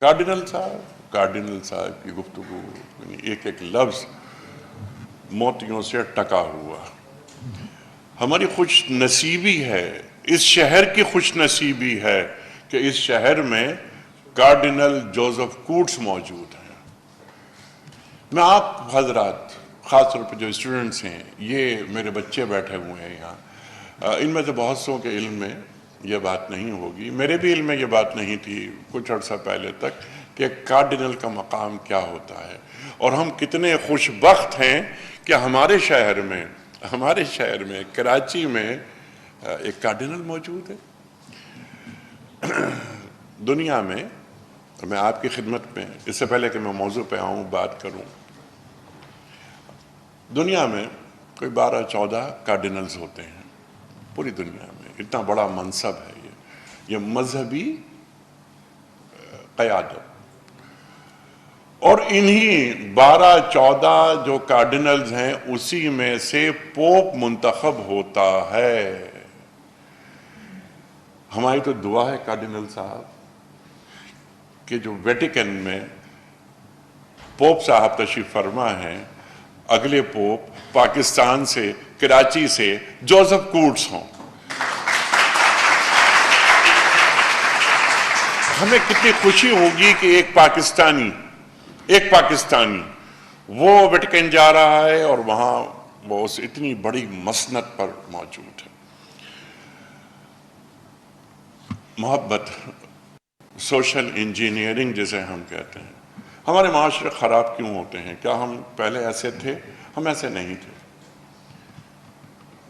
Cardinal साहब की गुफ्तगू, एक एक लफ्ज़ मोतियों से टका हुआ। हमारी खुश नसीबी है, इस शहर की खुश नसीबी है कि इस शहर में कार्डिनल जोसेफ कूट्स मौजूद हैं। मैं आप हजरात, ख़ास तौर पर जो स्टूडेंट्स हैं, ये मेरे बच्चे बैठे हुए हैं यहाँ, इनमें से बहुत सौ के इल्म में ये बात नहीं होगी, मेरे भी इल्म में ये बात नहीं थी कुछ अर्सा पहले तक कि कार्डिनल का मकाम क्या होता है। और हम कितने खुशबख्त हैं कि हमारे शहर में कराची में एक कार्डिनल मौजूद है। दुनिया में, मैं आपकी खिदमत में, इससे पहले कि मैं मौजू पे आऊँ बात करूँ, दुनिया में कोई 12-14 कार्डिनल्स होते हैं पूरी दुनिया में। इतना बड़ा मनसब है ये मजहबी क़यादत। और इन्हीं 12-14 जो कार्डिनल्स हैं उसी में से पोप मुंतखब होता है। हमारी तो दुआ है कार्डिनल साहब कि जो वेटिकन में पोप साहब तशरीफ फरमा हैं, अगले पोप पाकिस्तान से, कराची से जोसेफ कूट्स हों। हमें कितनी खुशी होगी कि एक पाकिस्तानी वो वेटिकन जा रहा है और वहां वो उस इतनी बड़ी मसनद पर मौजूद है। मोहब्बत, सोशल इंजीनियरिंग जिसे हम कहते हैं, हमारे माशरे ख़राब क्यों होते हैं? क्या हम पहले ऐसे थे? हम ऐसे नहीं थे।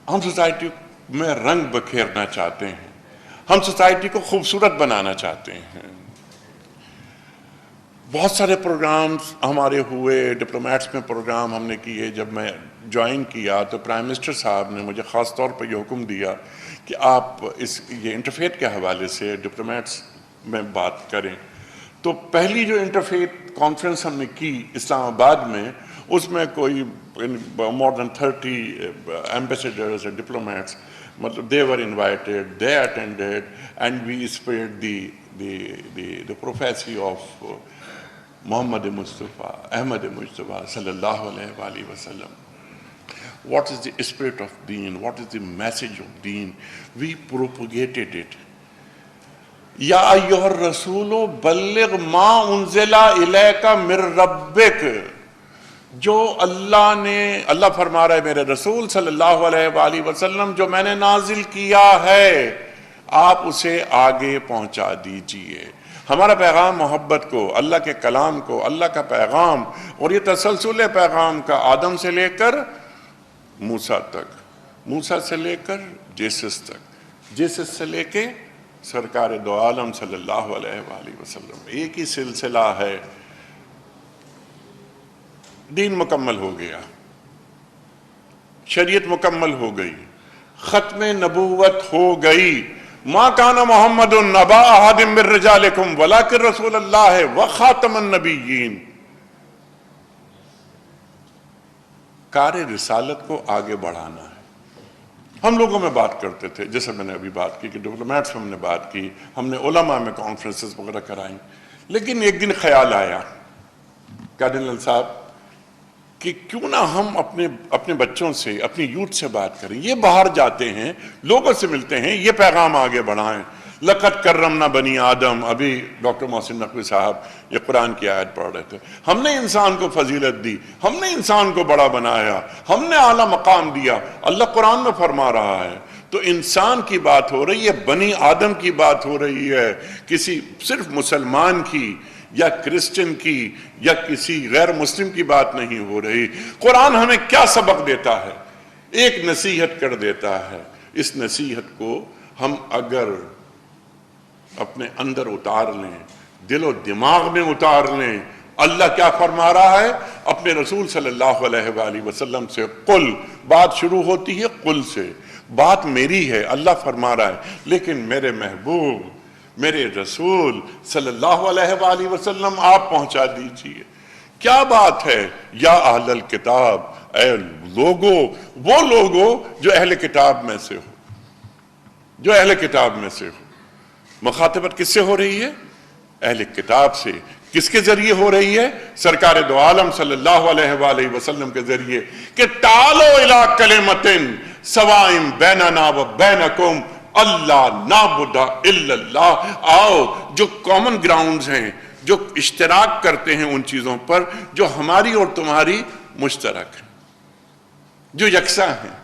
हम सोसाइटी में रंग बखेरना चाहते हैं, हम सोसाइटी को खूबसूरत बनाना चाहते हैं। बहुत सारे प्रोग्राम्स हमारे हुए, डिप्लोमेट्स में प्रोग्राम हमने किए। जब मैं ज्वाइन किया तो प्राइम मिनिस्टर साहब ने मुझे ख़ास तौर पर यह हुक्म दिया कि आप ये इंटरफेथ के हवाले से डिप्लोमेट्स में बात करें। तो पहली जो इंटरफेथ कॉन्फ्रेंस हमने की इस्लामाबाद में, उसमें कोई more than 30 ambassadors and diplomats, they were invited, they attended, and we spread the prophecy of Muhammad Mustafa, Ahmad Mustafa sallallahu alaihi wasallam. What is the spirit of Deen? What is the message of Deen? We propagated it. या अय्युहर रसूलो बल्लिग मा उन्ज़िला इलैका मिर रब्बिक, जो अल्लाह फरमा रहा है मेरे रसूल सल्लल्लाहु अलैहि वसल्लम, जो मैंने नाजिल किया है आप उसे आगे पहुंचा दीजिए। हमारा पैगाम मोहब्बत को, अल्लाह के कलाम को, अल्लाह का पैगाम, और ये तसलसल पैगाम का आदम से लेकर मूसा तक, मूसा से लेकर जीसस तक, जीसस से लेके सरकार दो आलम सल्लल्लाहु अलैहि वसल्लम, एक ही सिलसिला है। दीन मुकम्मल हो गया, शरीयत मुकम्मल हो गई, खत्म नबूवत हो गई। मा काना मुहम्मदुन नबा अहदिम मिर रिजालिकुम वलाकिन रसूलुल्लाह व खातमुन नबिय्यीन। कार्य रिसालत को आगे बढ़ाना है। हम लोगों में बात करते थे, जैसे मैंने अभी बात की कि डिप्लोमेट्स में हमने बात की, हमने उलमा में कॉन्फ्रेंसेस वगैरह कराई, लेकिन एक दिन ख्याल आया कार्डिनल साहब कि क्यों ना हम अपने बच्चों से, अपनी यूथ से बात करें। ये बाहर जाते हैं, लोगों से मिलते हैं, ये पैगाम आगे बढ़ाएं। लक़द कर्रमना बनी आदम, अभी डॉक्टर मोहसिन नकवी साहब ये कुरान की आयत पढ़ रहे थे। हमने इंसान को फजीलत दी, हमने इंसान को बड़ा बनाया, हमने आला मकाम दिया। अल्लाह कुरान में फरमा रहा है। तो इंसान की बात हो रही है, बनी आदम की बात हो रही है, किसी सिर्फ मुसलमान की या क्रिश्चियन की या किसी गैर मुस्लिम की बात नहीं हो रही। कुरान हमें क्या सबक देता है? एक नसीहत कर देता है। इस नसीहत को हम अगर अपने अंदर उतार लें, दिलो दिमाग में उतार लें, अल्लाह क्या फरमा रहा है अपने रसूल सल्लल्लाहु अलैहि वसल्लम से? कुल, बात शुरू होती है कुल से, बात मेरी है, अल्लाह फरमा रहा है, लेकिन मेरे महबूब, मेरे रसूल सल्लल्लाहु अलैहि वसल्लम आप पहुंचा दीजिए। क्या बात है? या अहलल किताब, ऐ लोगो, वो लोगो जो अहले किताब में से हो, जो अहले किताब में से हो। मुखातबत किससे हो रही है? اہل کتاب سے کس کے ذریعے ہو رہی ہے؟ سرکار دو عالم صلی اللہ علیہ وآلہ وسلم کے ذریعے کہ تعالوا الی کلمۃ سواء بیننا و بینکم اللہ نعبد الا اللہ، آؤ جو کامن گراؤنڈز ہیں، جو اشتراک کرتے ہیں ان چیزوں پر جو ہماری اور تمہاری مشترک ہیں، جو یکساں ہیں۔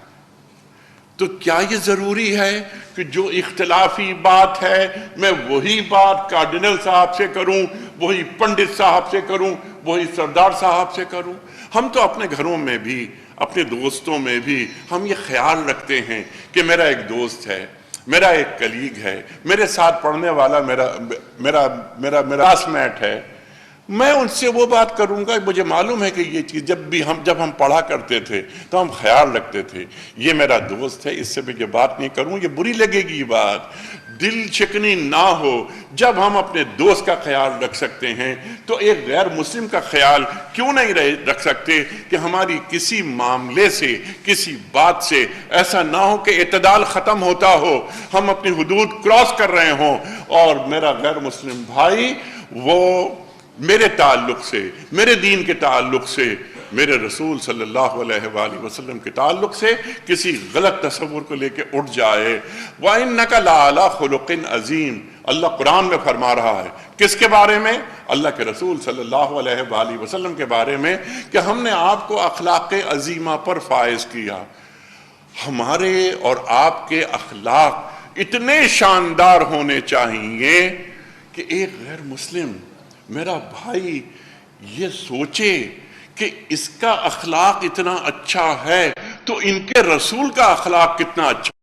تو کیا یہ ضروری ہے کہ جو اختلافی بات ہے میں وہی بات کارڈینل صاحب سے کروں، وہی پنڈت صاحب سے کروں، وہی سردار صاحب سے کروں؟ ہم تو اپنے گھروں میں بھی، اپنے دوستوں میں بھی ہم یہ خیال رکھتے ہیں کہ میرا ایک دوست ہے، میرا ایک کلیگ ہے، میرے ساتھ پڑھنے والا میرا کلاس میٹ ہے، میں ان سے وہ بات کروں گا۔ مجھے معلوم ہے کہ یہ چیز جب ہم پڑھا کرتے تھے تو ہم خیال رکھتے تھے یہ میرا دوست ہے، اس سے میں یہ بات نہیں کروں، یہ بری لگے گی یہ بات، دل شکنی نہ ہو۔ جب ہم اپنے دوست کا خیال رکھ سکتے ہیں تو ایک غیر مسلم کا خیال کیوں نہیں رکھ سکتے کہ ہماری کسی معاملے سے، کسی بات سے ایسا نہ ہو کہ اعتدال ختم ہوتا ہو، ہم اپنی حدود کراس کر رہے ہوں اور میرا غیر مسلم بھائی وہ میرے تعلق سے، میرے دین کے تعلق سے، میرے رسول صلی اللہ علیہ وآلہ وسلم کے تعلق سے کسی غلط تصور کو لے کے اٹھ جائے۔ وَإِنَّكَ لَعَلَىٰ خُلُقٍ عَظِيمٍ، اللہ قرآن میں فرما رہا ہے، کس کے بارے میں؟ اللہ کے رسول صلی اللہ علیہ وآلہ وسلم کے بارے میں، کہ ہم نے آپ کو اخلاق عظیمہ پر فائز کیا۔ ہمارے اور آپ کے اخلاق اتنے شاندار ہونے چاہیے کہ ایک غیر مسلم میرا بھائی یہ سوچے کہ اس کا اخلاق اتنا اچھا ہے تو ان کے رسول کا اخلاق کتنا اچھا